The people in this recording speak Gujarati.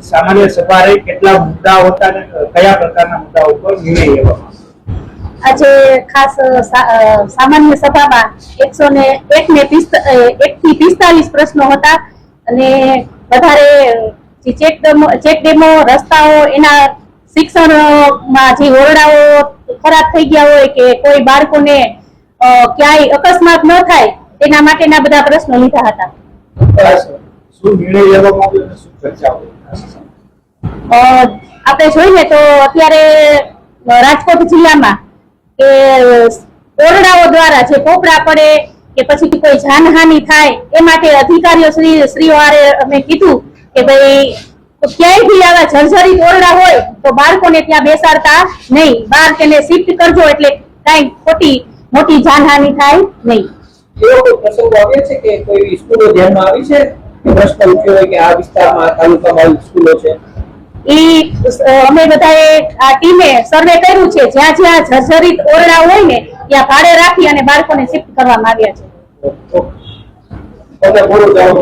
સામાન્ય સભાએ કેટલા મુદ્દાઓ હતા અને કયા પ્રકારના મુદ્દાઓ પર નિર્ણય લેવામાં આજે ખાસ સામાન્ય સભામાં 101 થી 45 પ્રશ્નો હતા અને વધારે ચેક ડેમો રસ્તાઓ એના શિક્ષણમાં જે ઓરડાઓ ખરાબ થઈ ગયા હોય કે કોઈ બાળકોને ક્યાંય અકસ્માત ન થાય તેના માટેના બધા પ્રશ્નો લીધા હતા. શું નિર્ણય લેવામાં આવ્યો અને શું ચર્ચાઓ આપણે જોઈએ તો અત્યારે રાજકોટ જિલ્લામાં કે ઓરડાઓ દ્વારા જે પોપડા પડે કે પછી કોઈ જાનહાનિ થાય એ માટે અધિકારીઓ શ્રીઓ અમે કીધું કે ભાઈ ક્યાંય બી આવા જર્જરિત ઓરડા હોય તો બાળકોને ત્યાં બેસાડતા નહીં, બહાર તેને શિફ્ટ કરજો એટલે કઈ મોટી જાનહાનિ થાય નહીં. એવો કોઈ પ્રસંગ આવ્યો છે કે કોઈ સ્કૂલો ધ્યાનમાં આવી છે કે પ્રશ્ન ઉઠ્યો હોય કે આ વિસ્તારમાં તાલુકામાં સ્કૂલો છે? અમે બધાએ આ ટીમે સર્વે કર્યું છે, જ્યાં જ્યાં જર્જરિત ઓરડા હોય ને ત્યાં ભાડે રાખી અને બાળકોને શિફ્ટ કરવામાં આવ્યા છે.